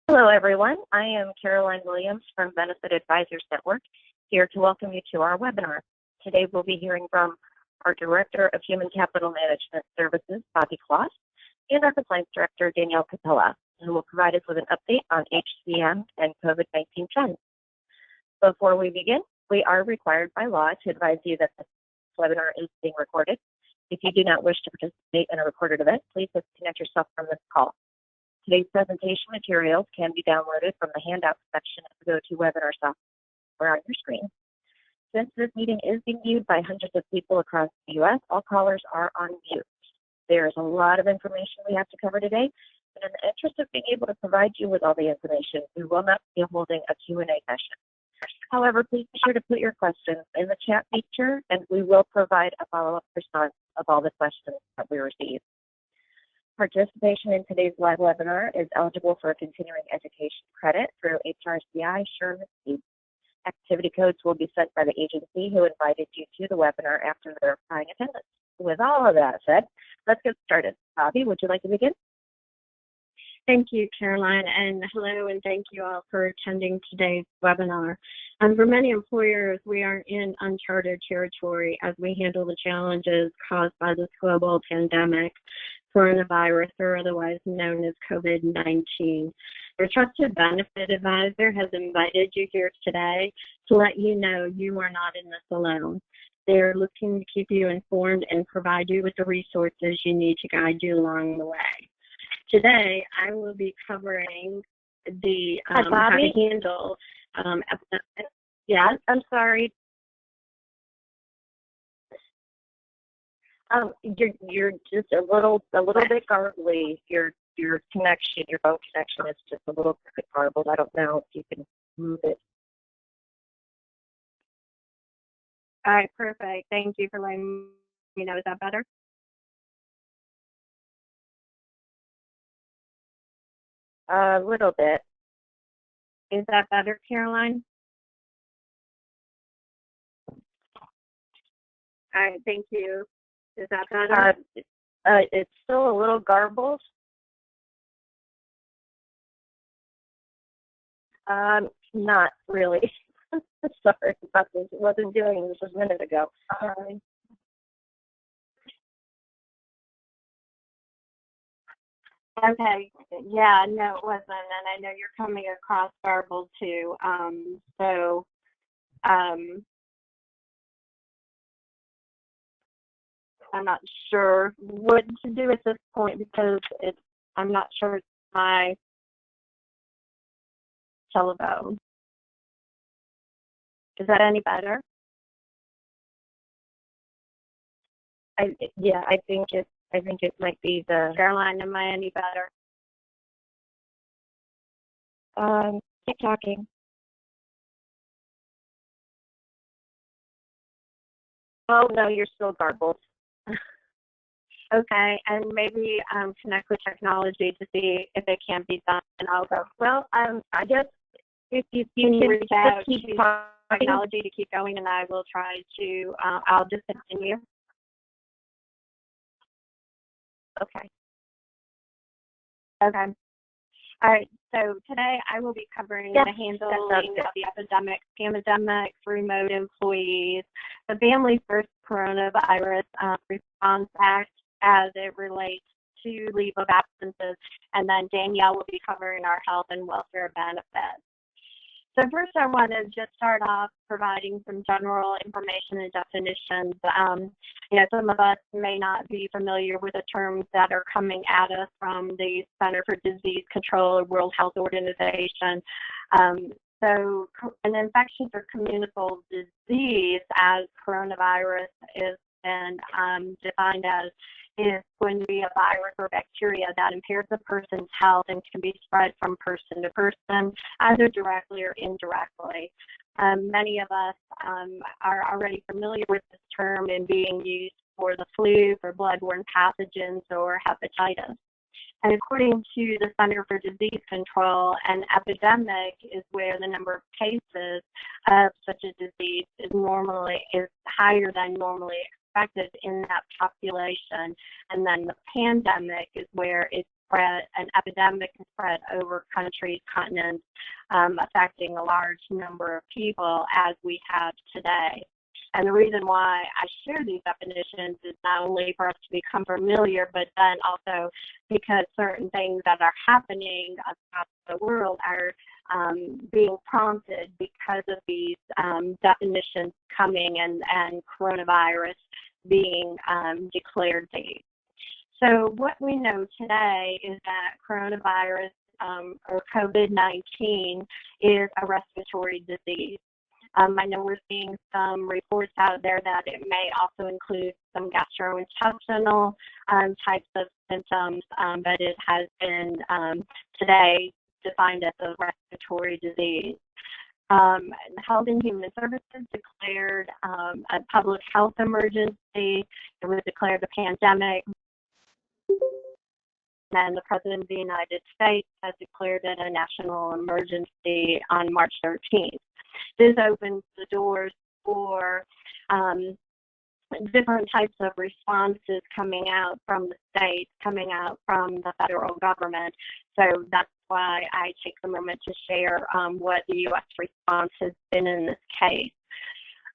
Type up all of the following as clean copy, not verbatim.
Hello, everyone. I am Caroline Williams from Benefit Advisors Network, here to welcome you to our webinar. Today, we'll be hearing from our Director of Human Capital Management Services, Bobby Kloss, and our Compliance Director, Danielle Capella, who will provide us with an update on HCM and COVID-19 trends. Before we begin, we are required by law to advise you that this webinar is being recorded. If you do not wish to participate in a recorded event, please disconnect yourself from this call. Today's presentation materials can be downloaded from the handout section of the GoToWebinar software on your screen. Since this meeting is being viewed by hundreds of people across the U.S., all callers are on mute. There is a lot of information we have to cover today, and in the interest of being able to provide you with all the information, we will not be holding a Q&A session. However, please be sure to put your questions in the chat feature, and we will provide a follow-up response of all the questions that we receive. Participation in today's live webinar is eligible for a continuing education credit through HRCI Sherman Seeds. Activity codes will be sent by the agency who invited you to the webinar after verifying attendance. With all of that said, let's get started. Bobby, would you like to begin? Thank you, Caroline, and hello, and thank you all for attending today's webinar. For many employers, we are in uncharted territory as we handle the challenges caused by this global pandemic, coronavirus, or otherwise known as COVID-19. Your trusted benefit advisor has invited you here today to let you know you are not in this alone. They're looking to keep you informed and provide you with the resources you need to guide you along the way. Today, I will be covering the how to handle. Yeah, I'm sorry. You're just a little bit garbly. Your connection, your phone connection is just a little bit garbled. I don't know if you can move it. All right, perfect. Thank you for letting me know. Is that better? A little bit. Is that better, Caroline? All right, thank you. Is that better? It's still a little garbled. Not really. Sorry about this. It wasn't doing this a minute ago. Okay, yeah, no, it wasn't, and I know you're coming across garbled too. I'm not sure what to do at this point because I'm not sure it's my telephone. Is that any better? I think it might be the. Caroline, am I any better? Keep talking. Oh no, you're still garbled. Okay, and maybe connect with technology to see if it can be done. And I'll go. Well, I guess if you can reach out keep to technology to keep going, and I will try to. I'll just continue. Okay. Okay. All right. So today I will be covering the handling of the pandemic, remote employees, the Family First Coronavirus Response Act as it relates to leave of absences, and then Danielle will be covering our health and welfare benefits. So first I want to just start off providing some general information and definitions. Some of us may not be familiar with the terms that are coming at us from the Center for Disease Control or World Health Organization. So an infectious or communicable disease, as coronavirus is been defined as, is going to be a virus or bacteria that impairs a person's health and can be spread from person to person, either directly or indirectly. Many of us are already familiar with this term and being used for the flu, for bloodborne pathogens, or hepatitis. And according to the Center for Disease Control, an epidemic is where the number of cases of such a disease is higher than normally expected in that population. And then the pandemic is where it's spread, an epidemic can spread over countries, continents, affecting a large number of people as we have today. And the reason why I share these definitions is not only for us to become familiar, but then also because certain things that are happening across the world are being prompted because of these definitions coming and coronavirus being declared date. So what we know today is that coronavirus or COVID-19 is a respiratory disease. I know we're seeing some reports out there that it may also include some gastrointestinal types of symptoms, but it has been today defined as a respiratory disease. Health and Human Services declared a public health emergency. It was declared a pandemic. And the President of the United States has declared it a national emergency on March 13th. This opens the doors for different types of responses coming out from the states, coming out from the federal government. So that's why I take a moment to share what the U.S. response has been in this case.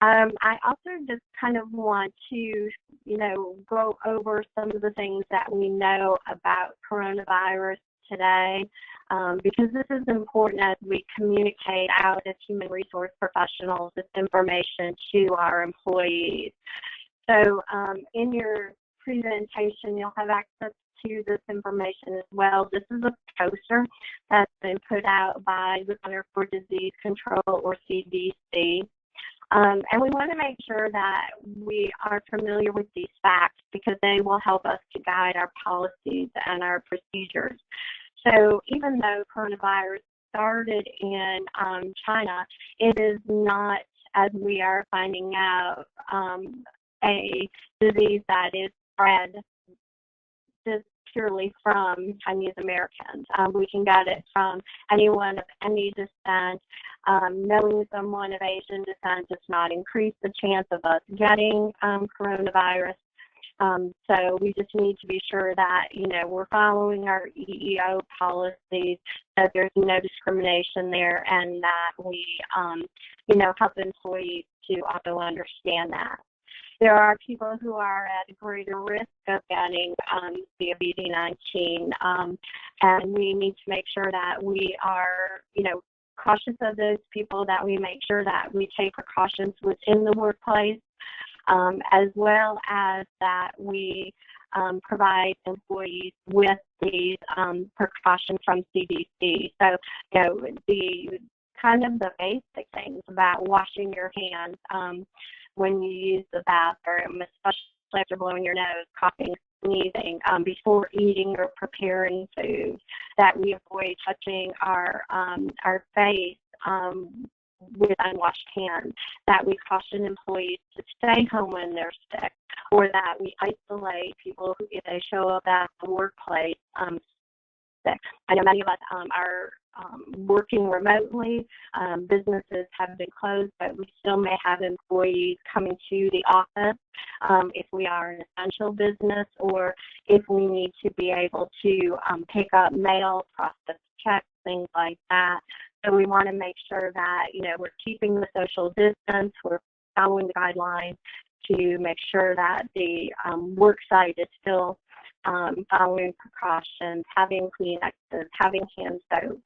I also just kind of want to, go over some of the things that we know about coronavirus today, because this is important as we communicate out as human resource professionals this information to our employees. So in your presentation, you'll have access to this information as well. This is a poster that's been put out by the Center for Disease Control, or CDC. And we want to make sure that we are familiar with these facts because they will help us to guide our policies and our procedures. So even though coronavirus started in China, it is not, as we are finding out, a disease that is spread just purely from Chinese Americans. We can get it from anyone of any descent. Knowing someone of Asian descent does not increase the chance of us getting coronavirus. So we just need to be sure that, we're following our EEO policies, that there's no discrimination there, and that we, help employees to also understand that. There are people who are at a greater risk of getting COVID-19, and we need to make sure that we are, cautious of those people, that we make sure that we take precautions within the workplace, as well as that we provide employees with these precautions from CDC. So, the kind of the basic things about washing your hands when you use the bathroom, especially after blowing your nose, coughing, sneezing, before eating or preparing food, that we avoid touching our face with unwashed hands, that we caution employees to stay home when they're sick, or that we isolate people who, if they show up at the workplace sick. I know many of us are working remotely. Businesses have been closed, but we still may have employees coming to the office if we are an essential business, or if we need to be able to pick up mail, process checks, things like that. So we want to make sure that, we're keeping the social distance, we're following the guidelines to make sure that the work site is still following precautions, having Kleenexes, having hand soaps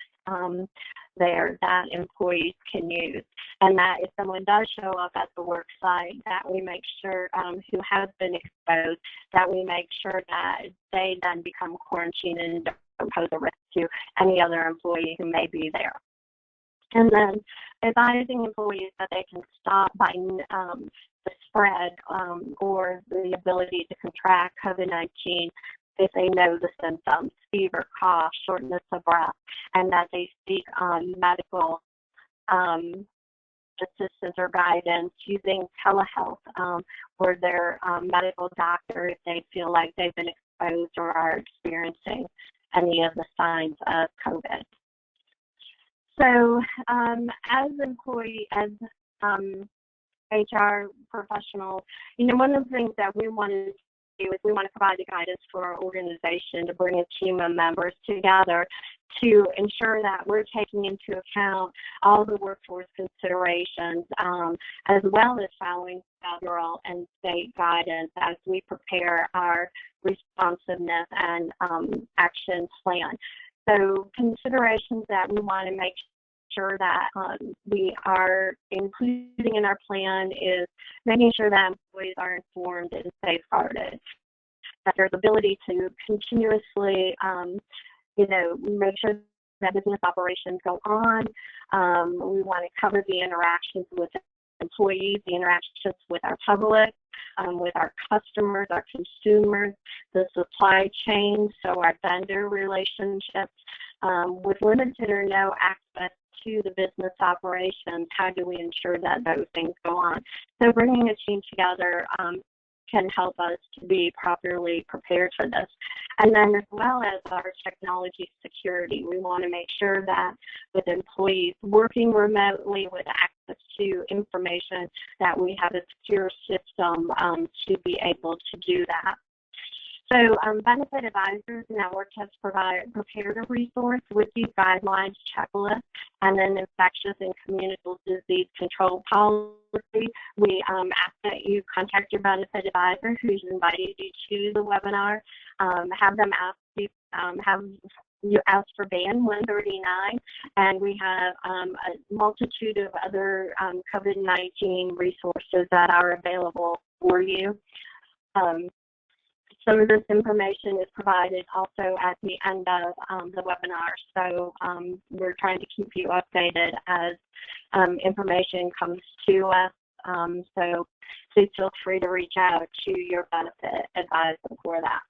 there that employees can use. And that if someone does show up at the work site, that we make sure who has been exposed, that we make sure that they then become quarantined and don't pose a risk to any other employee who may be there. And then advising employees that they can stop by the spread or the ability to contract COVID-19 if they know the symptoms, fever, cough, shortness of breath, and that they seek medical assistance or guidance using telehealth or their medical doctor if they feel like they've been exposed or are experiencing any of the signs of COVID. So as HR professionals, one of the things that we want to do is we want to provide the guidance for our organization to bring a team of members together to ensure that we're taking into account all the workforce considerations, as well as following federal and state guidance as we prepare our responsiveness and action plan. So considerations that we want to make sure that we are including in our plan is making sure that employees are informed and safeguarded, that there's ability to continuously make sure that business operations go on. We want to cover the interactions with employees, the interactions with our public, with our customers, our consumers, the supply chain, so our vendor relationships. With limited or no access to the business operations, how do we ensure that those things go on? So bringing a team together can help us to be properly prepared for this. And then as well as our technology security, we want to make sure that with employees working remotely with access to information, that we have a secure system to be able to do that. So Benefit Advisors Network has prepared a resource with these guidelines, checklists, and then infectious and communicable disease control policy. We ask that you contact your benefit advisor who's invited you to the webinar. Have them have you ask for band 139, and we have a multitude of other COVID-19 resources that are available for you. Some of this information is provided also at the end of the webinar, so we're trying to keep you updated as information comes to us. So please feel free to reach out to your benefit advisor for that.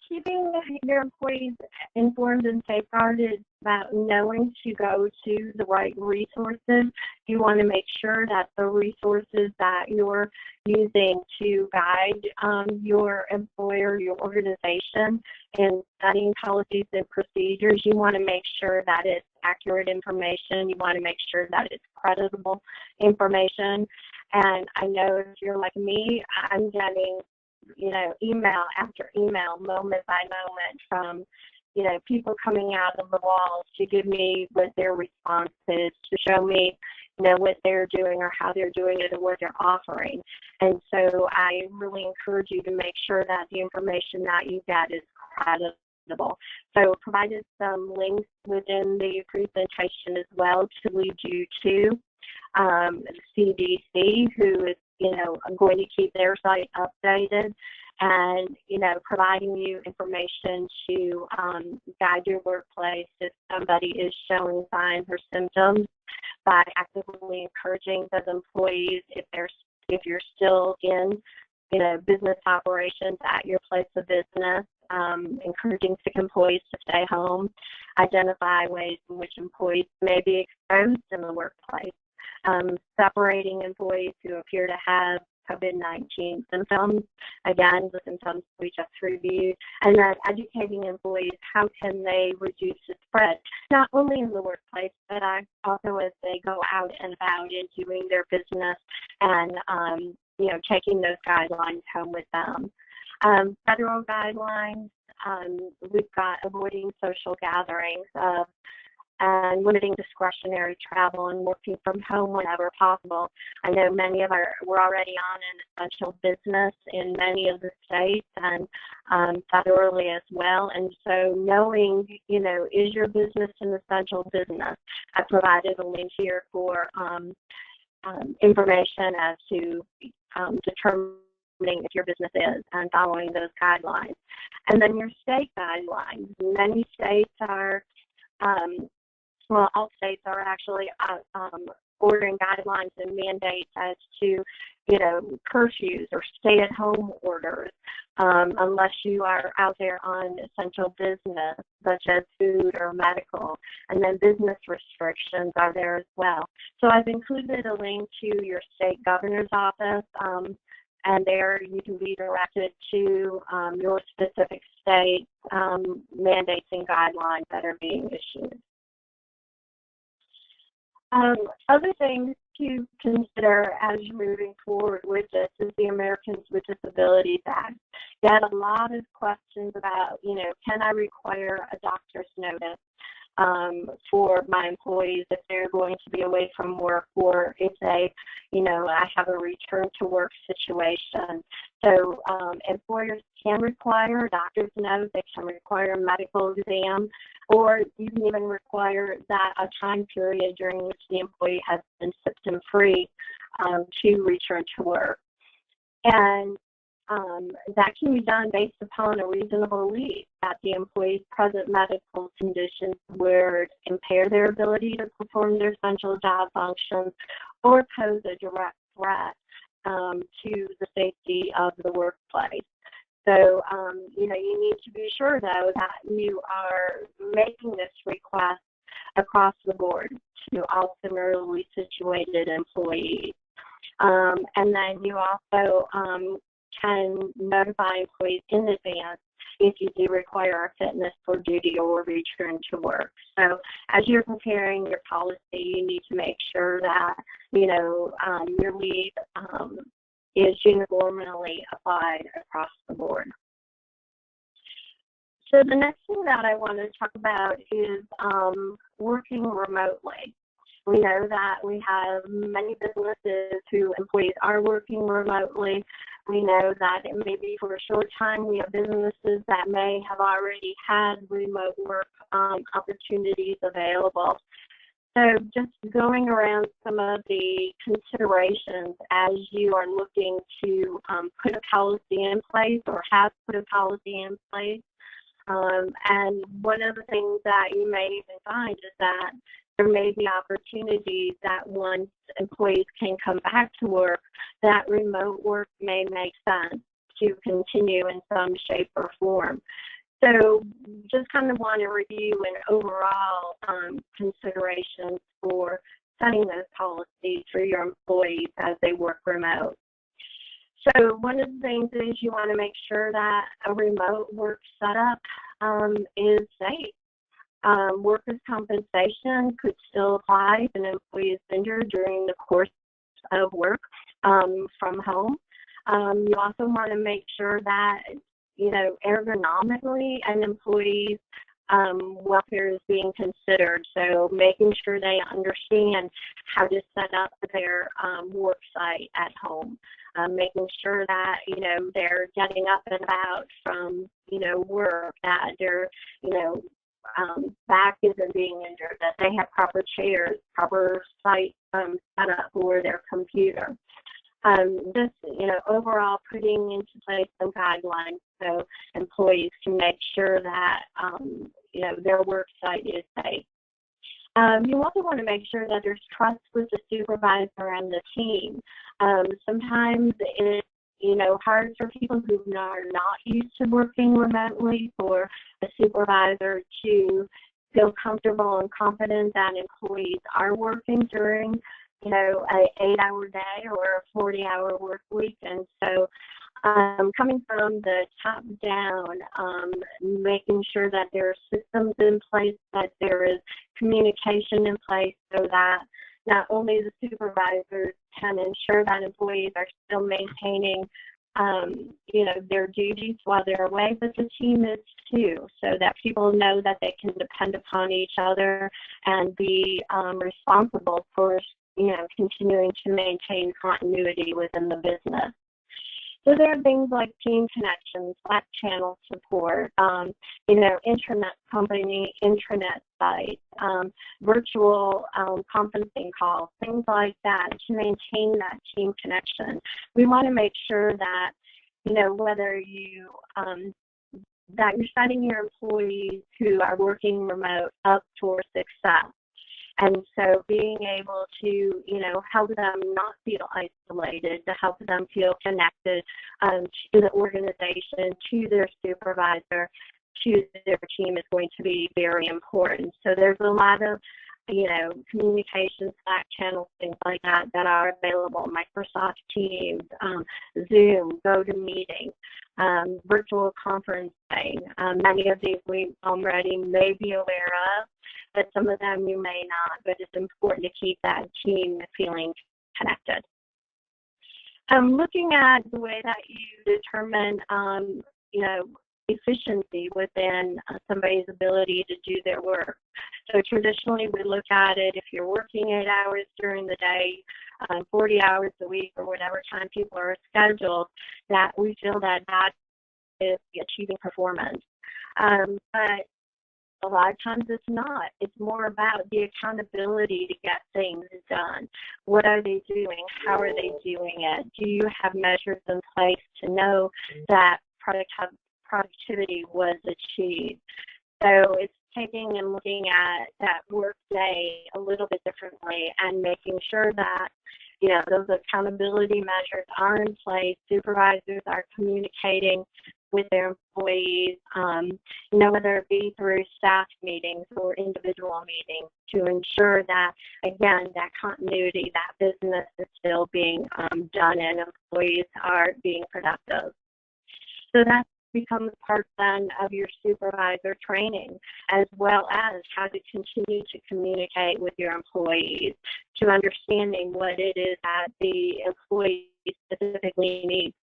Keeping your employees informed and safeguarded about knowing to go to the right resources. You want to make sure that the resources that you're using to guide your employer, your organization in setting policies and procedures, you want to make sure that it's accurate information. You want to make sure that it's credible information. And I know if you're like me, I'm getting email after email, moment by moment from, people coming out of the walls to give me what their response is, to show me, what they're doing or how they're doing it and what they're offering. And so I really encourage you to make sure that the information that you get is credible. So provided some links within the presentation as well to lead you to CDC, who is going to keep their site updated and, providing you information to guide your workplace if somebody is showing signs or symptoms, by actively encouraging those employees, if you're still in, business operations at your place of business, encouraging sick employees to stay home, identify ways in which employees may be exposed in the workplace, separating employees who appear to have COVID-19 symptoms, again, the symptoms we just reviewed, and then educating employees how can they reduce the spread, not only in the workplace, but also as they go out and about and doing their business and, taking those guidelines home with them. Federal guidelines, we've got avoiding social gatherings, and limiting discretionary travel and working from home whenever possible. I know we're already on an essential business in many of the states and federally as well. And so knowing, is your business an essential business? I provided a link here for information as to determining if your business is and following those guidelines. And then your state guidelines. Many states are all states are actually ordering guidelines and mandates as to, curfews or stay-at-home orders, unless you are out there on essential business, such as food or medical. And then business restrictions are there as well. So I've included a link to your state governor's office, and there you can be directed to your specific state mandates and guidelines that are being issued. Other things to consider as you're moving forward with this is the Americans with Disabilities Act. You had a lot of questions about, can I require a doctor's notice for my employees if they're going to be away from work, or if I have a return to work situation. So employers can require a doctor's note, they can require a medical exam, or you can even require that a time period during which the employee has been symptom-free to return to work. And that can be done based upon a reasonable belief that the employee's present medical conditions would impair their ability to perform their essential job functions or pose a direct threat to the safety of the workplace. So, you need to be sure, though, that you are making this request across the board to all similarly situated employees. And then you also can notify employees in advance if you do require a fitness for duty or return to work. So as you're preparing your policy, you need to make sure that, your leave is uniformly applied across the board. So the next thing that I want to talk about is working remotely. We know that we have many businesses whose employees are working remotely. We know that it may be for a short time. We have businesses that may have already had remote work opportunities available. So just going around some of the considerations as you are looking to put a policy in place or have put a policy in place. And one of the things that you may even find is that there may be opportunities that once employees can come back to work, that remote work may make sense to continue in some shape or form. So just kind of want to review an overall considerations for setting those policies for your employees as they work remote. So one of the things is you want to make sure that a remote work setup is safe. Workers' compensation could still apply if an employee is injured during the course of work from home. You also want to make sure that, ergonomically an employee's welfare is being considered. So making sure they understand how to set up their work site at home. Making sure that, they're getting up and about from, work, that their, back isn't being injured, that they have proper chairs, proper site set up for their computer. Just, overall putting into place some guidelines so employees can make sure that, their work site is safe. You also want to make sure that there's trust with the supervisor and the team. Sometimes it's, hard for people who are not used to working remotely for a supervisor to feel comfortable and confident that employees are working during, an 8-hour day or a 40-hour work week. And so coming from the top down, making sure that there are systems in place, that there is communication in place so that not only the supervisors can ensure that employees are still maintaining, their duties while they're away, but the team is too, so that people know that they can depend upon each other and be responsible for, continuing to maintain continuity within the business. So there are things like team connections, Slack channel support, company intranet sites, virtual conferencing calls, things like that to maintain that team connection. We want to make sure that, whether you that you're setting your employees who are working remote up for success. And so being able to, help them not feel isolated, to help them feel connected to the organization, to their supervisor, to their team is going to be very important. So there's a lot of, communication, Slack channels, things like that are available. Microsoft Teams, Zoom, GoToMeeting, virtual conferencing. Many of these we already may be aware of, but some of them you may not. But it's important to keep that team feeling connected. Looking at the way that you determine, efficiency within somebody's ability to do their work. So traditionally, we look at it if you're working 8 hours during the day, 40 hours a week, or whatever time people are scheduled, that we feel that that is achieving performance. But a lot of times it's not. It's more about the accountability to get things done. What are they doing? How are they doing it? Do you have measures in place to know that productivity was achieved? So it's taking and looking at that work day a little bit differently and making sure that those accountability measures are in place. Supervisors are communicating with their employees, whether it be through staff meetings or individual meetings, to ensure that, again, that continuity, that business is still being done and employees are being productive. So that becomes part then of your supervisor training, as well as how to continue to communicate with your employees, to understanding what it is that the employee specifically needs.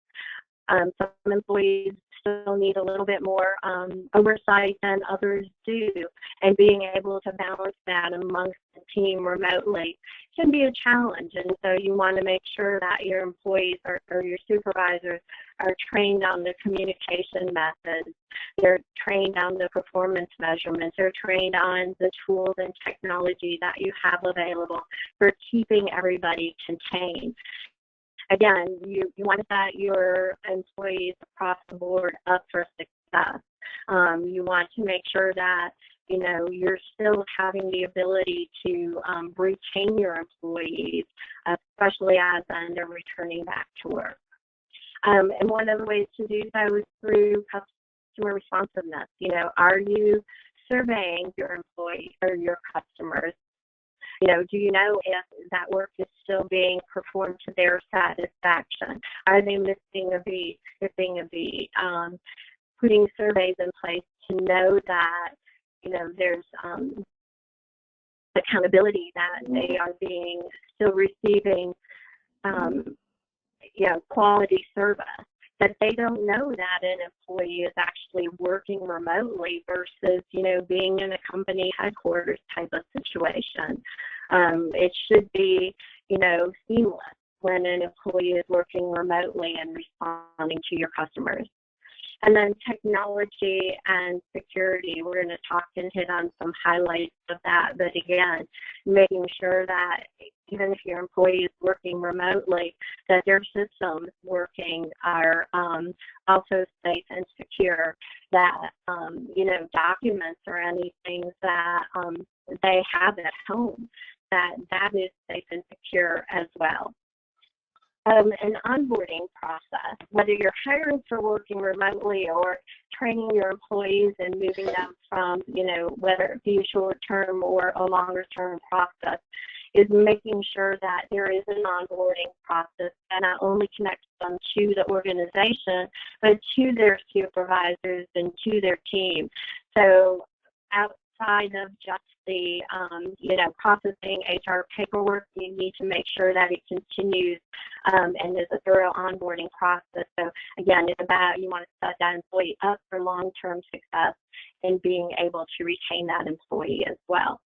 Some employees still need a little bit more oversight than others do, and being able to balance that amongst the team remotely can be a challenge. And so you want to make sure that your employees or your supervisors are trained on the communication methods. They're trained on the performance measurements. They're trained on the tools and technology that you have available for keeping everybody contained. Again, you want to set your employees across the board up for success. You want to make sure that, you're still having the ability to retain your employees, especially as they're returning back to work. And one of the ways to do so is through customer responsiveness. Are you surveying your employees or your customers? Do you know if that work is still being performed to their satisfaction? Are they missing a beat, skipping a beat? Putting surveys in place to know that, there's accountability, that they are still receiving, quality service. That they don't know that an employee is actually working remotely versus, being in a company headquarters type of situation. It should be, seamless when an employee is working remotely and responding to your customers. And then technology and security, we're going to talk and hit on some highlights of that. But again, making sure that even if your employee is working remotely, that their systems working are also safe and secure, that, documents or anything that they have at home, that is safe and secure as well. An onboarding process, whether you're hiring for working remotely or training your employees and moving them from, whether it be a short-term or a longer-term process, is making sure that there is an onboarding process that not only connects them to the organization, but to their supervisors and to their team. So outside of just the, processing HR paperwork, you need to make sure that it continues and is a thorough onboarding process. So again, it's about, you want to set that employee up for long-term success and being able to retain that employee as well.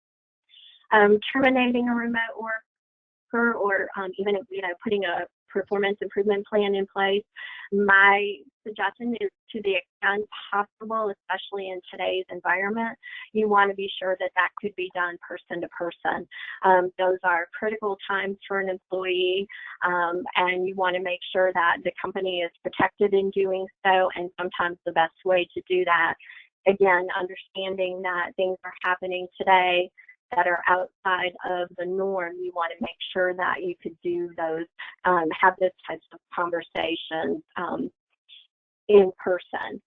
Terminating a remote worker or even, putting a performance improvement plan in place. My suggestion is, to the extent possible, especially in today's environment, you want to be sure that that could be done person to person. Those are critical times for an employee, and you want to make sure that the company is protected in doing so, and sometimes the best way to do that, again, understanding that things are happening today that are outside of the norm, you want to make sure that you could do those, have those types of conversations in person.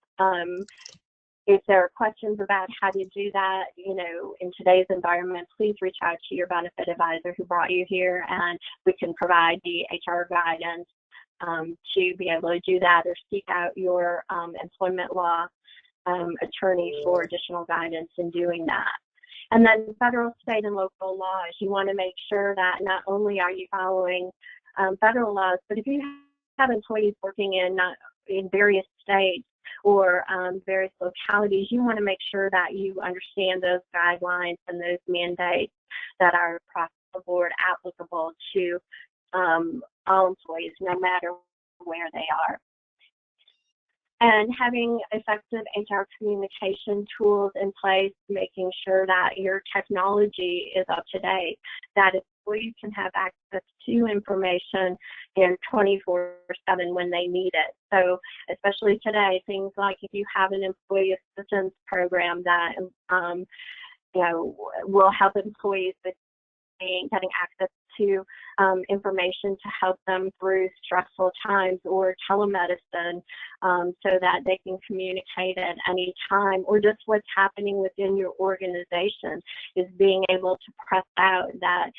If there are questions about how to do that, in today's environment, please reach out to your benefit advisor who brought you here, and we can provide the HR guidance to be able to do that, or seek out your employment law attorney for additional guidance in doing that. And then federal, state, and local laws. You want to make sure that not only are you following federal laws, but if you have employees working in various states or various localities, you want to make sure that you understand those guidelines and those mandates that are across the board applicable to all employees, no matter where they are. And having effective HR communication tools in place, making sure that your technology is up to date, that employees can have access to information in 24/7 when they need it. So especially today, things like if you have an employee assistance program that will help employees with getting access to information to help them through stressful times, or telemedicine so that they can communicate at any time, or just what's happening within your organization, is being able to press out that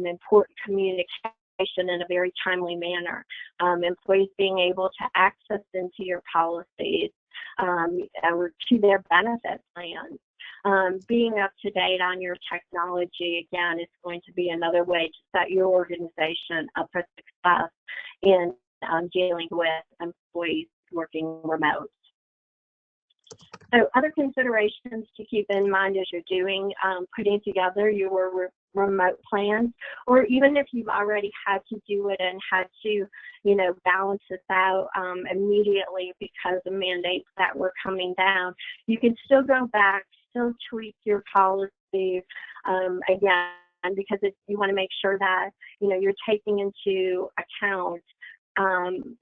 important communication in a very timely manner. Employees being able to access into your policies or to their benefit plans. Being up to date on your technology, again, is going to be another way to set your organization up for success in dealing with employees working remote. So other considerations to keep in mind as you're putting together your remote plans, or even if you've already had to do it and had to, balance this out immediately because of mandates that were coming down, you can still go back, still tweak your policy again, because you want to make sure that, you're taking into account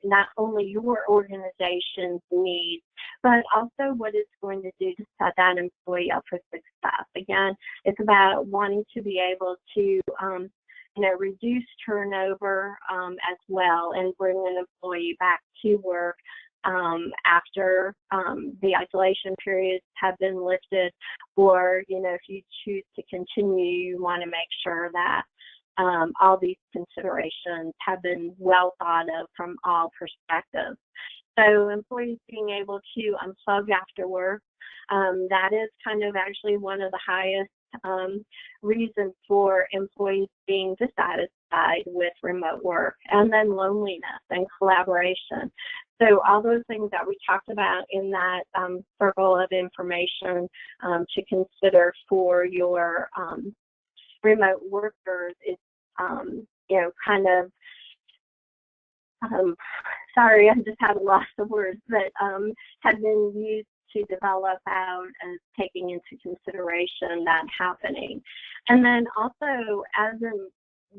not only your organization's needs, but also what it's going to do to set that employee up for success. Again, it's about wanting to be able to, reduce turnover as well, and bring an employee back to work after the isolation periods have been lifted, or, if you choose to continue, you want to make sure that all these considerations have been well thought of from all perspectives. So employees being able to unplug after work, that is kind of actually one of the highest reasons for employees being dissatisfied with remote work. And then loneliness and collaboration. So all those things that we talked about in that circle of information to consider for your remote workers is, sorry, I just had a loss of words, but have been used to develop out and taking into consideration that happening. And then also, as in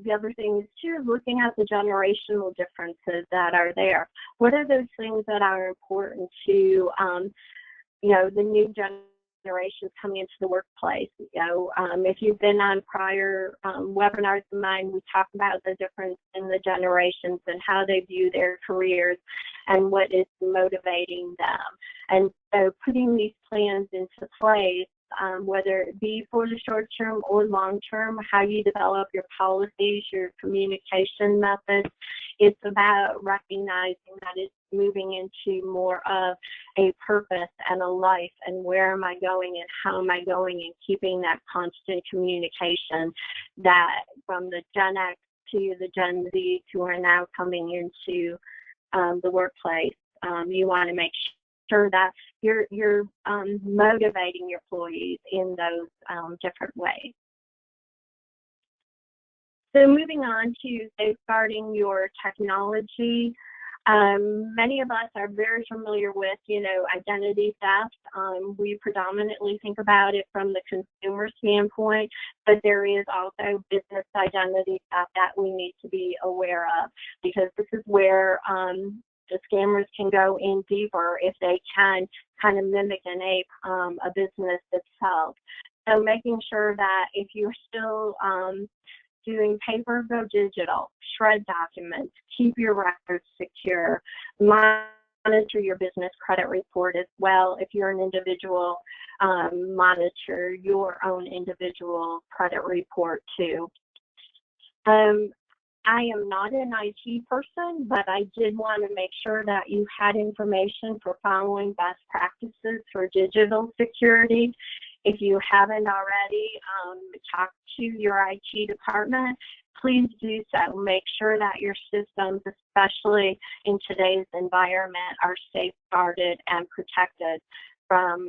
the other thing is too, looking at the generational differences that are there. What are those things that are important to, the new generations coming into the workplace? If you've been on prior webinars of mine, we talk about the difference in the generations and how they view their careers and what is motivating them. And so putting these plans into place, whether it be for the short term or long term, how you develop your policies, your communication methods, it's about recognizing that it's moving into more of a purpose and a life, and where am I going and how am I going, and keeping that constant communication that from the Gen X to the Gen Z who are now coming into the workplace, you want to make sure that you're motivating your employees in those different ways. So moving on to safeguarding your technology. Many of us are very familiar with, identity theft. We predominantly think about it from the consumer standpoint, but there is also business identity theft that we need to be aware of, because this is where the scammers can go in deeper if they can kind of mimic and ape a business itself. So making sure that if you're still doing paper, go digital, shred documents, keep your records secure, monitor your business credit report as well. If you're an individual, monitor your own individual credit report too. I am not an IT person, but I did want to make sure that you had information for following best practices for digital security. If you haven't already talked to your IT department, please do so. Make sure that your systems, especially in today's environment, are safeguarded and protected from,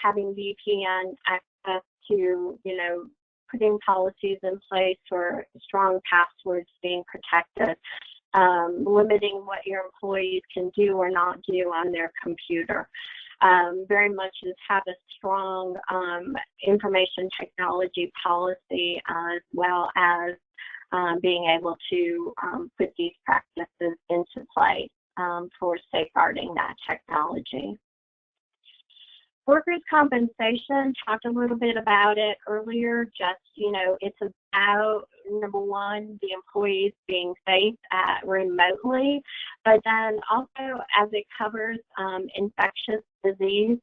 having VPN access to, putting policies in place for strong passwords being protected, limiting what your employees can do or not do on their computer. Very much is have a strong information technology policy, as well as being able to put these practices into place for safeguarding that technology. Workers' compensation, talked a little bit about it earlier. Just, it's about, number one, the employees being safe remotely, but then also as it covers infectious disease.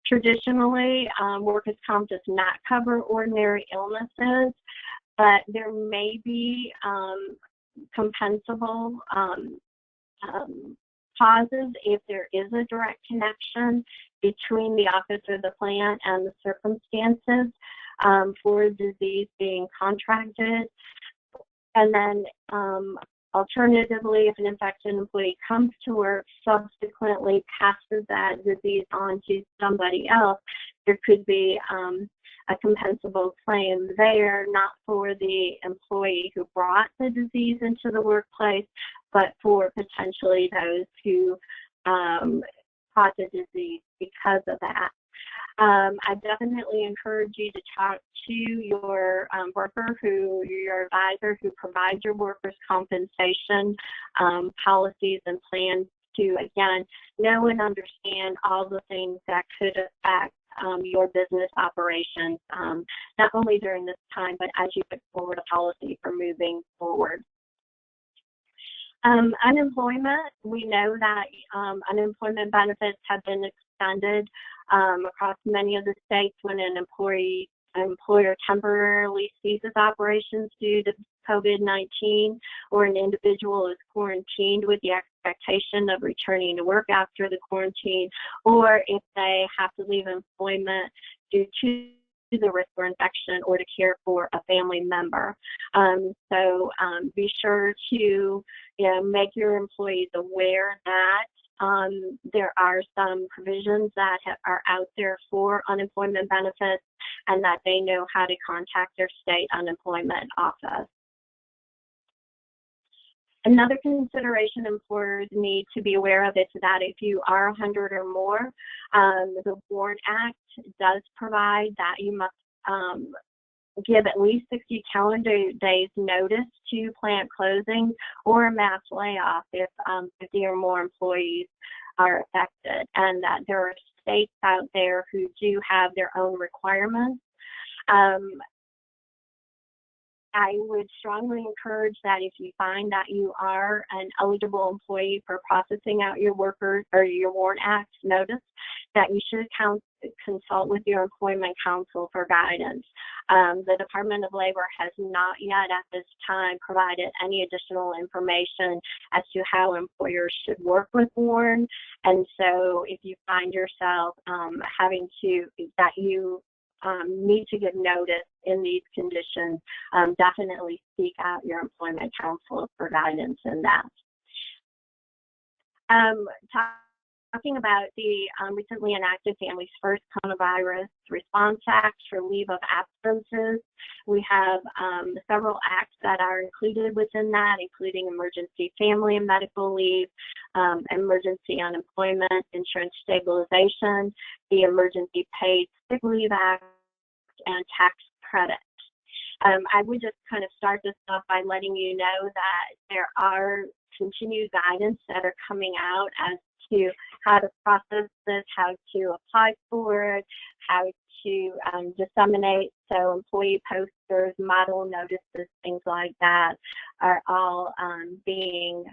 Traditionally, workers' comp does not cover ordinary illnesses, but there may be compensable causes if there is a direct connection between the office or the plant and the circumstances for disease being contracted. And then alternatively, if an infected employee comes to work, subsequently passes that disease on to somebody else, there could be a compensable claim there, not for the employee who brought the disease into the workplace, but for potentially those who caught the disease because of that. I definitely encourage you to talk to your worker, your advisor who provides your workers' compensation policies and plans to, again, know and understand all the things that could affect your business operations, not only during this time, but as you put forward a policy for moving forward. Unemployment, we know that unemployment benefits have been extended across many of the states when an employer temporarily ceases operations due to COVID-19, or an individual is quarantined with the expectation of returning to work after the quarantine, or if they have to leave employment due to the risk for infection or to care for a family member. So be sure to make your employees aware that there are some provisions that are out there for unemployment benefits, and that they know how to contact their state unemployment office. Another consideration employers need to be aware of is that if you are 100 or more, the WARN Act does provide that you must give at least 60 calendar days notice to plant closing or a mass layoff if 50 or more employees are affected, and that there are states out there who do have their own requirements. I would strongly encourage that if you find that you are an eligible employee for processing out your workers or your WARN Act notice, that you should consult with your employment counsel for guidance. The Department of Labor has not yet at this time provided any additional information as to how employers should work with WARN, and so if you find yourself need to give notice in these conditions, definitely seek out your employment counsel for guidance in that. Talking about the recently enacted Families First Coronavirus Response Act for leave of absences, we have several acts that are included within that, including emergency family and medical leave, emergency unemployment insurance stabilization, the Emergency Paid Sick Leave Act, and tax credit. I would just kind of start this off by letting you know that there are continued guidance that are coming out as to how to process this, how to apply for it, how to disseminate. So employee posters, model notices, things like that are all being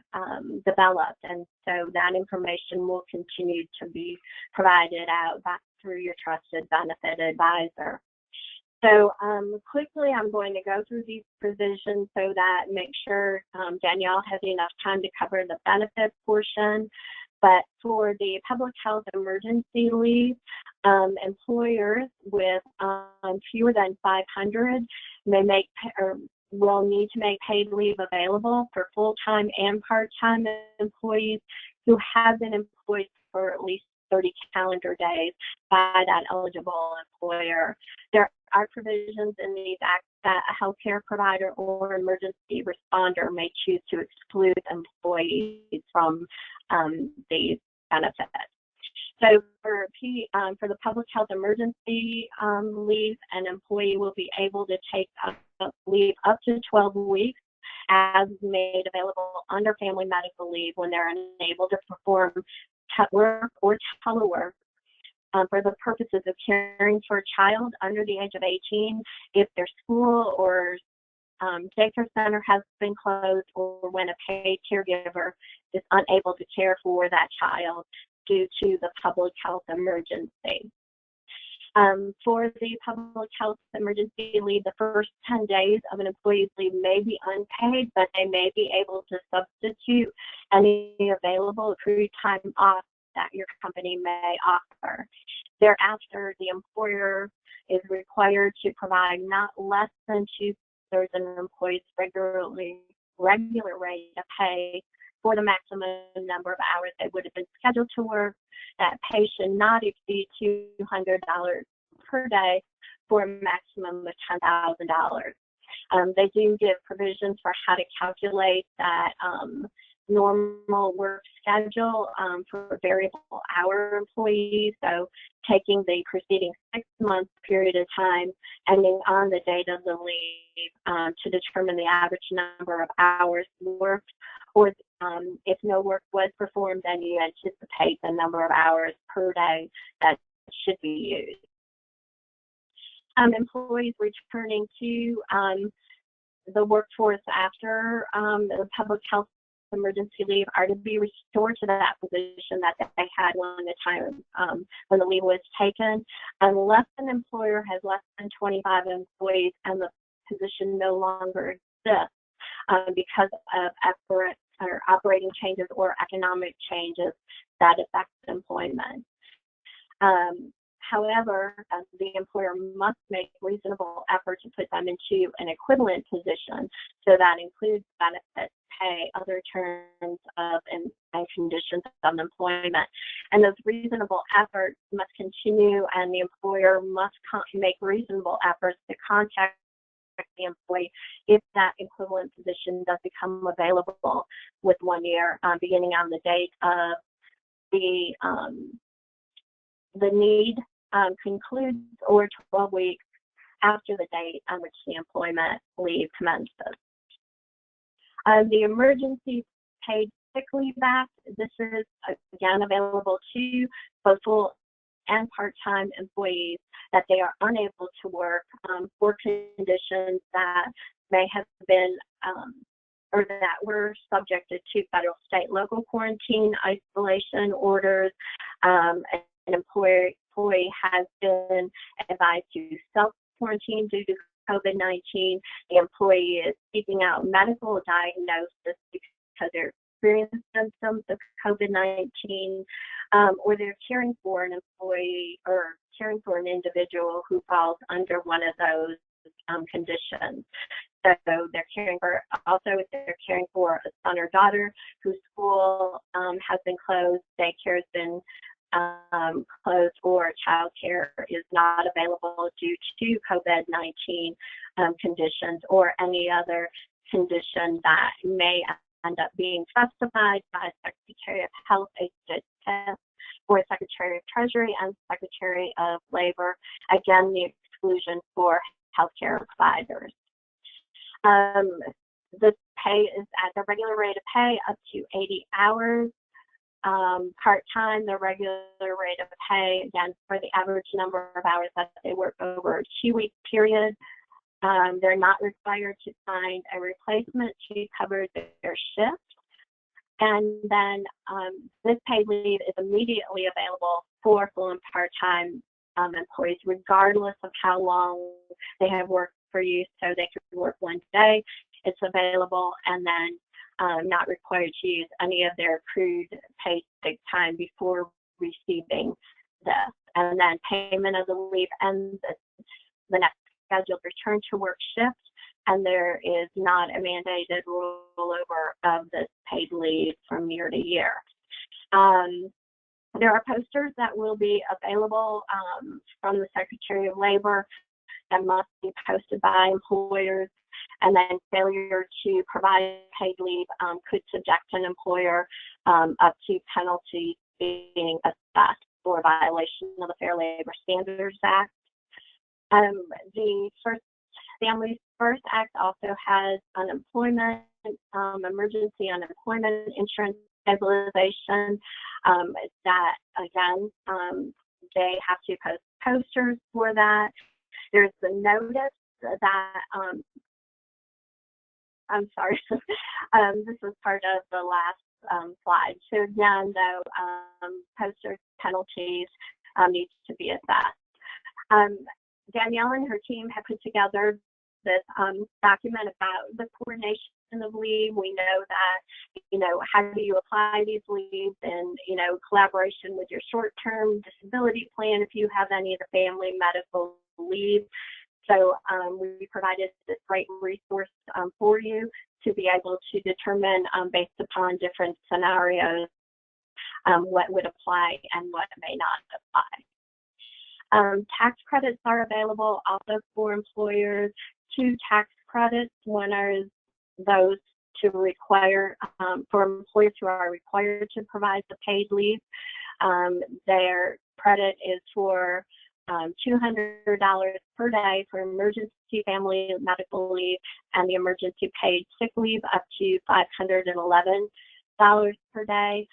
developed. And so that information will continue to be provided out back through your trusted benefit advisor. So quickly, I'm going to go through these provisions so that make sure Danielle has enough time to cover the benefit portion. But for the public health emergency leave, employers with fewer than 500 may make or will need to make paid leave available for full-time and part-time employees who have been employed for at least 30 calendar days by that eligible employer. There are provisions in these acts that a healthcare provider or emergency responder may choose to exclude employees from these benefits. So for the public health emergency leave, an employee will be able to take leave up to 12 weeks as made available under family medical leave when they're unable to perform work or telework for the purposes of caring for a child under the age of 18 if their school or daycare center has been closed, or when a paid caregiver is unable to care for that child due to the public health emergency. For the public health emergency leave, the first 10 days of an employee's leave may be unpaid, but they may be able to substitute any available accrued time off that your company may offer. Thereafter, the employer is required to provide not less than 2/3 of an employee's regular rate of pay for the maximum number of hours they would have been scheduled to work. That pay should not exceed $200 per day for a maximum of $10,000. They do give provisions for how to calculate that normal work schedule for variable hour employees. So taking the preceding 6-month period of time ending on the date of the leave to determine the average number of hours worked, or if no work was performed, then you anticipate the number of hours per day that should be used. Employees returning to the workforce after the public health emergency leave are to be restored to that position that they had when the leave was taken, unless an employer has less than 25 employees and the position no longer exists because of operating changes or economic changes that affect employment. However, the employer must make reasonable effort to put them into an equivalent position, so that includes benefits, pay, other terms of and conditions of employment. And those reasonable efforts must continue, and the employer must make reasonable efforts to contact the employee if that equivalent position does become available with 1 year, beginning on the date of the need concludes, or 12 weeks after the date on which the employment leave commences. The emergency paid sick leave act, this is again available to both full and part-time employees that they are unable to work for conditions that may have been or that were subjected to federal, state, local quarantine, isolation orders. An employee has been advised to self-quarantine due to COVID-19. The employee is seeking out medical diagnosis because they're experiencing symptoms of COVID-19, or they're caring for an employee or caring for an individual who falls under one of those conditions. So they're caring for, also if they're caring for a son or daughter whose school has been closed, daycare has been closed, or child care is not available due to COVID-19 conditions, or any other condition that may end up being specified by Secretary of Health, HCM, or Secretary of Treasury and Secretary of Labor. Again, the exclusion for healthcare providers. The pay is at the regular rate of pay up to 80 hours. Part-time, the regular rate of pay, again, for the average number of hours that they work over a 2-week period. They're not required to find a replacement to cover their shift. And then this paid leave is immediately available for full and part-time employees, regardless of how long they have worked for you. So they could work one day, it's available, and then not required to use any of their accrued paid sick time before receiving this. And then payment of the leave ends at the next scheduled return to work shift, and there is not a mandated rollover of this paid leave from year to year. There are posters that will be available from the Secretary of Labor that must be posted by employers, and then failure to provide paid leave could subject an employer up to penalties being assessed for violation of the Fair Labor Standards Act. The Families First Act also has unemployment, emergency unemployment insurance stabilization that, again, they have to post posters for that. There's the notice that, I'm sorry, this was part of the last slide. So again, though, posters, penalties needs to be assessed. Danielle and her team have put together this document about the coordination of leave. We know that, how do you apply these leaves in, collaboration with your short-term disability plan if you have any of the family medical leave. So we provided this great resource for you to be able to determine based upon different scenarios what would apply and what may not apply. Tax credits are available also for employers. 2 tax credits. One are those to require for employers who are required to provide the paid leave. Their credit is for $200 per day for emergency family medical leave and the emergency paid sick leave up to $511 per day.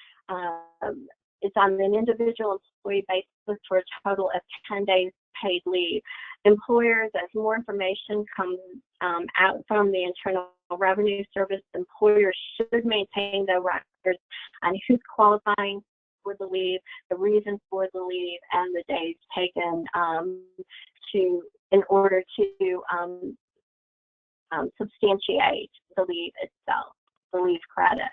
It's on an individual employee basis for a total of 10 days paid leave. Employers, as more information comes out from the Internal Revenue Service, employers should maintain the records on who's qualifying for the leave, the reason for the leave, and the days taken in order to substantiate the leave itself, the leave credit.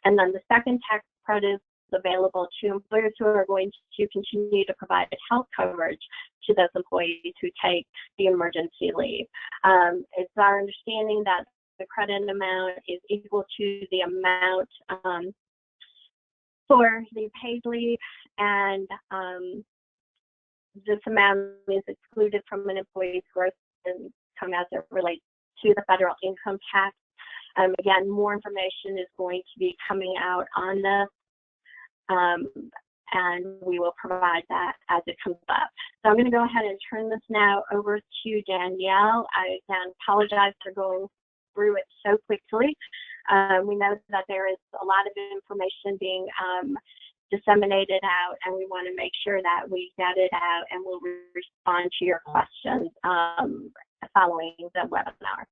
And then the second tax credit is available to employers who are going to continue to provide health coverage to those employees who take the emergency leave. It's our understanding that the credit amount is equal to the amount for the paid leave, and this amount is excluded from an employee's gross income as it relates to the federal income tax. Again, more information is going to be coming out on this, and we will provide that as it comes up. So I'm going to go ahead and turn this now over to Danielle. I again apologize for going through it so quickly. We know that there is a lot of information being disseminated out, and we want to make sure that we get it out and we'll respond to your questions following the webinar.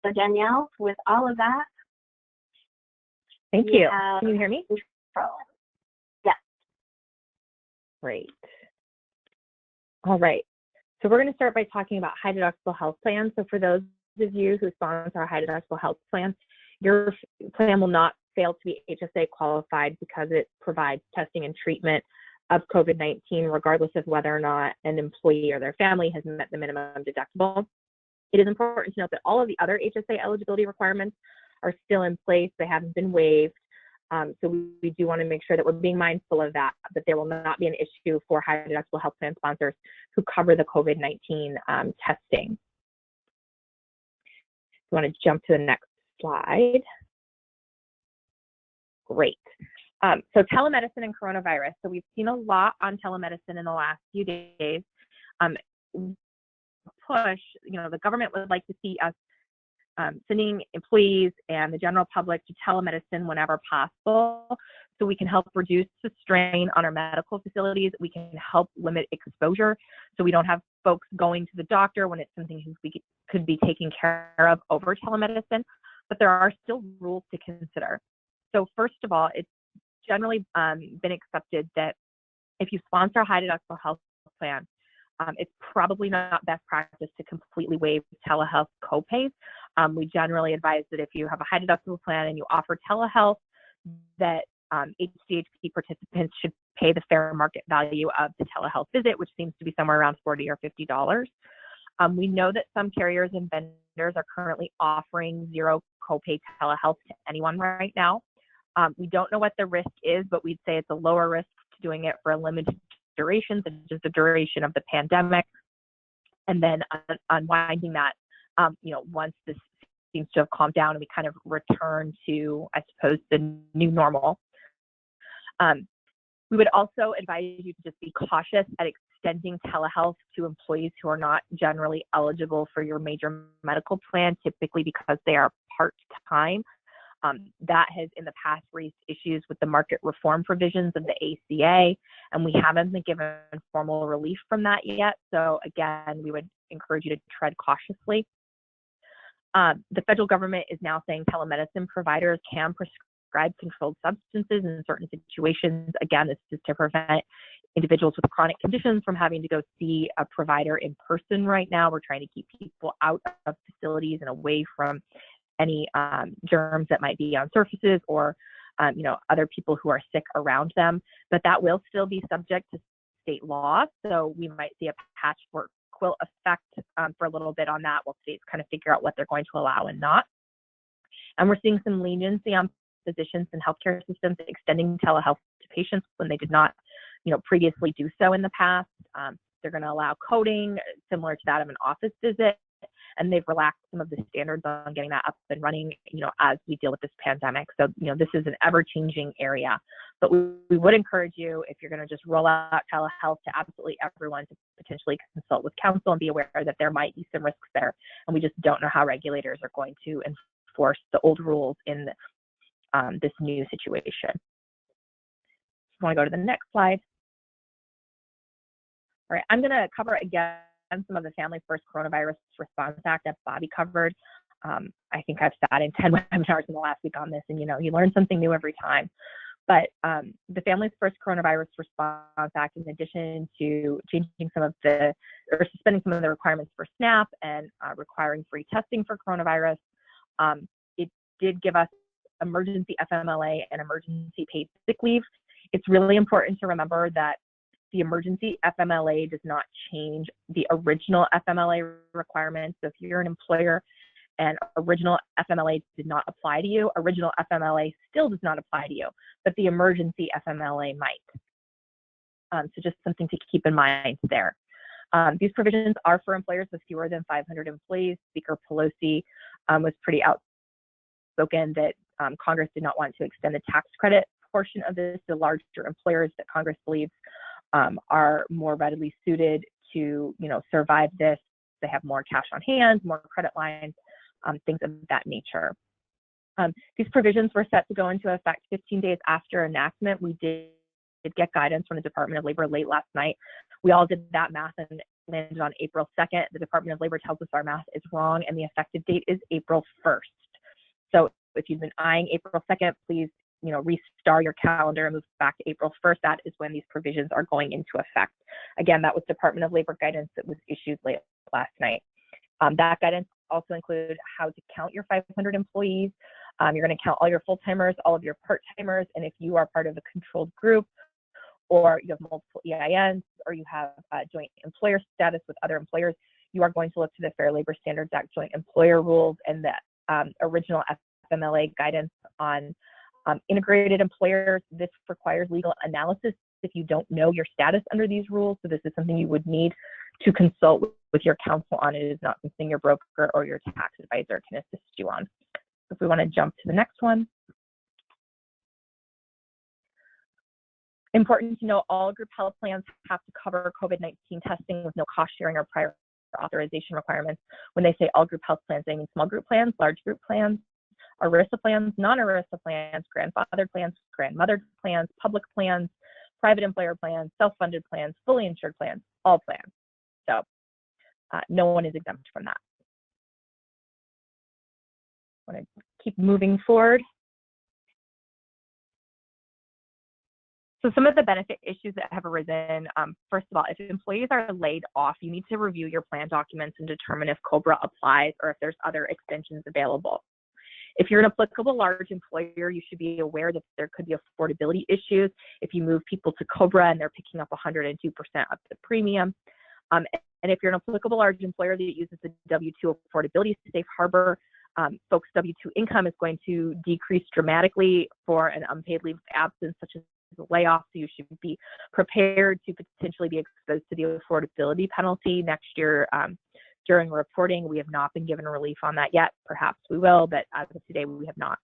So Danielle, with all of that. Thank you. Can you hear me? Control. Yes. Great. All right. So we're going to start by talking about high deductible health plans. So for those of you who sponsor a high deductible health plan, your plan will not fail to be HSA qualified because it provides testing and treatment of COVID-19, regardless of whether or not an employee or their family has met the minimum deductible. It is important to note that all of the other HSA eligibility requirements are still in place. They haven't been waived. So we do want to make sure that we're being mindful of that there will not be an issue for high deductible health plan sponsors who cover the COVID-19 testing. You want to jump to the next slide. Great. So telemedicine and coronavirus. So we've seen a lot on telemedicine in the last few days. The government would like to see us sending employees and the general public to telemedicine whenever possible, so we can help reduce the strain on our medical facilities. We can help limit exposure, so we don't have folks going to the doctor when it's something we could be taking care of over telemedicine. But there are still rules to consider. So first of all, it's generally been accepted that if you sponsor a high deductible health plan, it's probably not best practice to completely waive telehealth copays We generally advise that if you have a high deductible plan and you offer telehealth, that HCHP participants should pay the fair market value of the telehealth visit, which seems to be somewhere around $40 or $50. We know that some carriers and vendors are currently offering zero copay telehealth to anyone right now. We don't know what the risk is, but we'd say it's a lower risk to doing it for a limited duration, such as the duration of the pandemic, and then unwinding that, once this seems to have calmed down and we kind of return to, I suppose, the new normal. We would also advise you to just be cautious at extending telehealth to employees who are not generally eligible for your major medical plan, typically because they are part-time. That has in the past raised issues with the market reform provisions of the ACA, and we haven't been given formal relief from that yet. So again, we would encourage you to tread cautiously. The federal government is now saying telemedicine providers can prescribe controlled substances in certain situations. Again, this is to prevent individuals with chronic conditions from having to go see a provider in person right now. We're trying to keep people out of facilities and away from any germs that might be on surfaces or, other people who are sick around them. But that will still be subject to state law. So we might see a patchwork quilt effect for a little bit on that while states kind of figure out what they're going to allow and not. And we're seeing some leniency on physicians and healthcare systems extending telehealth to patients when they did not, previously do so in the past. They're going to allow coding similar to that of an office visit, and they've relaxed some of the standards on getting that up and running, as we deal with this pandemic. So, this is an ever-changing area, but we would encourage you, if you're going to just roll out telehealth to absolutely everyone, to potentially consult with counsel and be aware that there might be some risks there. And we just don't know how regulators are going to enforce the old rules in this new situation. I want to go to the next slide. All right, I'm going to cover again some of the Family First Coronavirus Response Act that Bobby covered. I think I've sat in 10 webinars in the last week on this, and you learn something new every time. But the Family First Coronavirus Response Act, in addition to changing suspending some of the requirements for SNAP and requiring free testing for coronavirus, it did give us emergency FMLA and emergency paid sick leave. It's really important to remember that the emergency FMLA does not change the original FMLA requirements. So if you're an employer and original FMLA did not apply to you, original FMLA still does not apply to you, but the emergency FMLA might. So just something to keep in mind there. These provisions are for employers with fewer than 500 employees. Speaker Pelosi was pretty outspoken that Congress did not want to extend the tax credit portion of this to larger employers that Congress believes are more readily suited to, survive this. They have more cash on hand, more credit lines, things of that nature. These provisions were set to go into effect 15 days after enactment. We did get guidance from the Department of Labor late last night. We all did that math and landed on April 2nd. The Department of Labor tells us our math is wrong, and the effective date is April 1st. So if you've been eyeing April 2nd, please restart your calendar and move back to April 1st. That is when these provisions are going into effect. Again, that was Department of Labor guidance that was issued late last night. That guidance also includes how to count your 500 employees. You're going to count all your full-timers, all of your part-timers, and if you are part of a controlled group, or you have multiple EINs, or you have joint employer status with other employers, you are going to look to the Fair Labor Standards Act joint employer rules and the original FMLA guidance on integrated employers. This requires legal analysis if you don't know your status under these rules. So this is something you would need to consult with your counsel on. It is not something your broker or your tax advisor can assist you on. If we want to jump to the next one. Important to know, all group health plans have to cover COVID-19 testing with no cost sharing or prior authorization requirements. When they say all group health plans, they mean small group plans, large group plans, ERISA plans, non-ERISA plans, grandfathered plans, grandmothered plans, public plans, private employer plans, self-funded plans, fully insured plans, all plans. So no one is exempt from that. I want to keep moving forward. So some of the benefit issues that have arisen, first of all, if employees are laid off, you need to review your plan documents and determine if COBRA applies or if there's other extensions available. If you're an applicable large employer, you should be aware that there could be affordability issues if you move people to COBRA and they're picking up 102% of the premium. And if you're an applicable large employer that uses the W-2 affordability safe harbor, folks' W-2 income is going to decrease dramatically for an unpaid leave of absence, such as a layoff. So you should be prepared to potentially be exposed to the affordability penalty next year. During reporting, we have not been given relief on that yet. Perhaps we will, but as of today, we have not.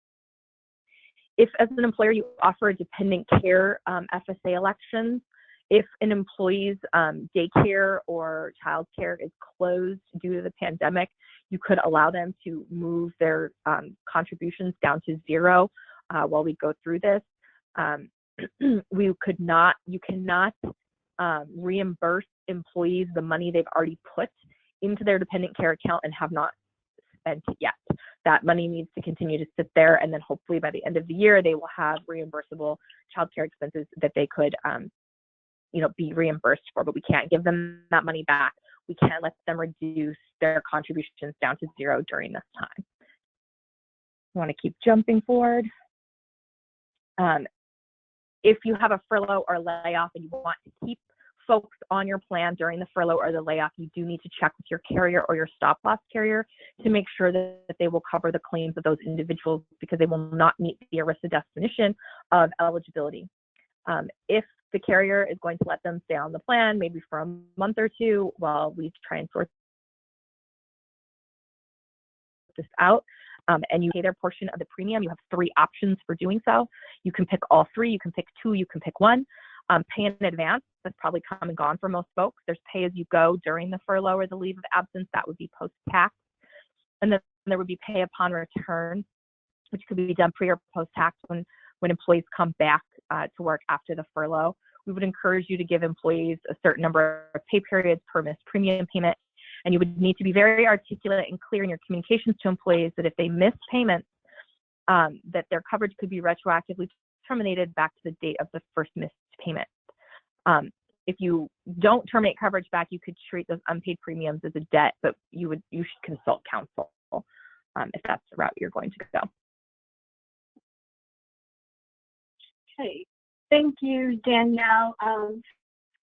If, as an employer, you offer a dependent care FSA elections, if an employee's daycare or childcare is closed due to the pandemic, you could allow them to move their contributions down to zero while we go through this. You cannot reimburse employees the money they've already put into their dependent care account and have not spent it yet. That money needs to continue to sit there, and then hopefully by the end of the year, they will have reimbursable childcare expenses that they could be reimbursed for, but we can't give them that money back. We can't let them reduce their contributions down to zero during this time. I want to keep jumping forward. If you have a furlough or layoff and you want to keep folks on your plan during the furlough or the layoff, you do need to check with your carrier or your stop-loss carrier to make sure that they will cover the claims of those individuals, because they will not meet the ERISA definition of eligibility. If the carrier is going to let them stay on the plan, maybe for a month or two while we try and sort this out, and you pay their portion of the premium, you have 3 options for doing so. You can pick all 3, you can pick 2, you can pick 1. Pay in advance, that's probably come and gone for most folks. There's pay as you go during the furlough or the leave of absence, that would be post-tax. And then there would be pay upon return, which could be done pre or post-tax when employees come back to work after the furlough. We would encourage you to give employees a certain number of pay periods per missed premium payment. And you would need to be very articulate and clear in your communications to employees that if they miss payments, that their coverage could be retroactively terminated back to the date of the first missed payment. If you don't terminate coverage back, you could treat those unpaid premiums as a debt, but you should consult counsel if that's the route you're going to go. Okay, thank you, Danielle.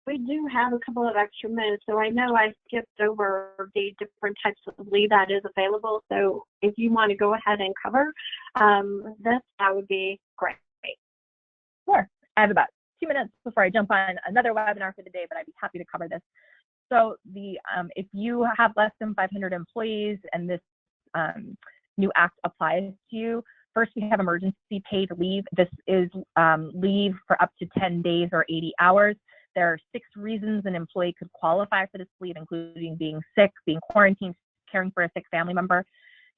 We do have a couple of extra minutes, so I know I skipped over the different types of leave that is available. So if you want to go ahead and cover that would be great. Sure. I have about 2 minutes before I jump on another webinar for the day, but I'd be happy to cover this. So if you have less than 500 employees and this new act applies to you, first we have emergency paid leave. This is leave for up to 10 days or 80 hours. There are 6 reasons an employee could qualify for this leave, including being sick, being quarantined, caring for a sick family member.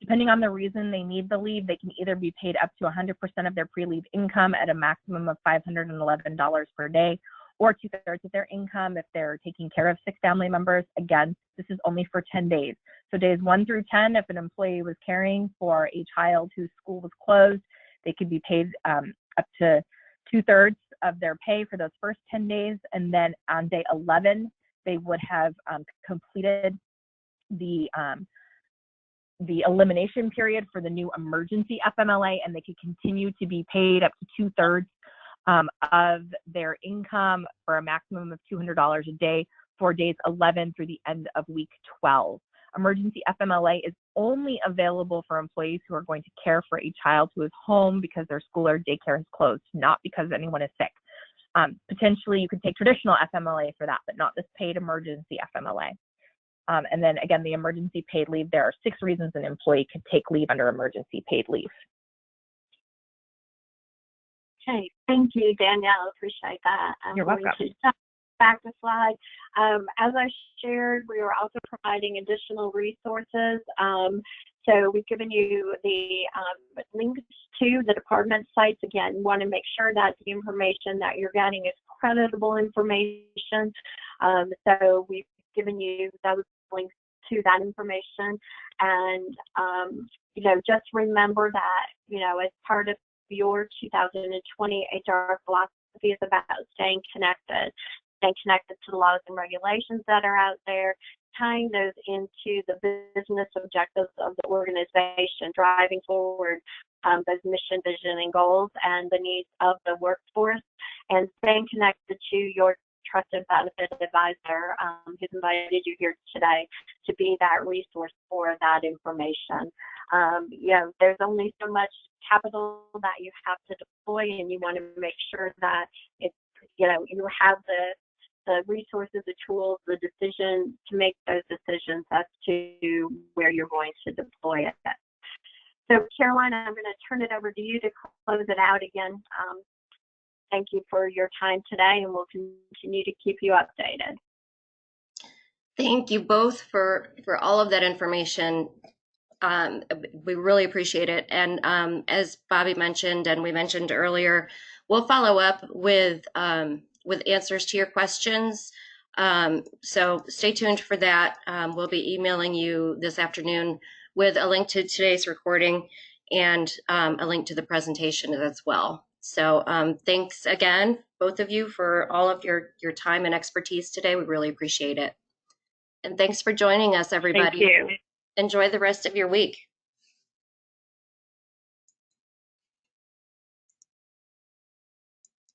Depending on the reason they need the leave, they can either be paid up to 100% of their pre-leave income at a maximum of $511 per day, or 2/3 of their income if they're taking care of sick family members. Again, this is only for 10 days. So days 1 through 10, if an employee was caring for a child whose school was closed, they could be paid up to 2/3 of their pay for those first 10 days. And then on day 11, they would have completed the elimination period for the new emergency FMLA, and they could continue to be paid up to 2/3 of their income for a maximum of $200 a day for days 11 through the end of week 12. Emergency FMLA is only available for employees who are going to care for a child who is home because their school or daycare is closed, not because anyone is sick. Potentially, you could take traditional FMLA for that, but not this paid emergency FMLA. And then again, the emergency paid leave, there are 6 reasons an employee could take leave under emergency paid leave. Okay, thank you, Danielle. Appreciate that. You're welcome. Back to slide. As I shared, we are also providing additional resources. So we've given you the links to the department sites. Again, want to make sure that the information that you're getting is creditable information. So we've given you those links to that information. And, just remember that, as part of your 2020 HR philosophy is about staying connected to the laws and regulations that are out there, tying those into the business objectives of the organization, driving forward those mission, vision, and goals and the needs of the workforce, and staying connected to your trusted benefit advisor who's invited you here today to be that resource for that information. There's only so much capital that you have to deploy, and you want to make sure that it's, you have the resources, the tools, the decision to make those decisions as to where you're going to deploy it. So, Caroline, I'm going to turn it over to you to close it out again. Thank you for your time today, and we'll continue to keep you updated. Thank you both for all of that information. We really appreciate it. And as Bobby mentioned, and we mentioned earlier, we'll follow up with answers to your questions. So stay tuned for that. We'll be emailing you this afternoon with a link to today's recording and a link to the presentation as well. So thanks again, both of you, for all of your time and expertise today. We really appreciate it. And thanks for joining us, everybody. Thank you. Enjoy the rest of your week.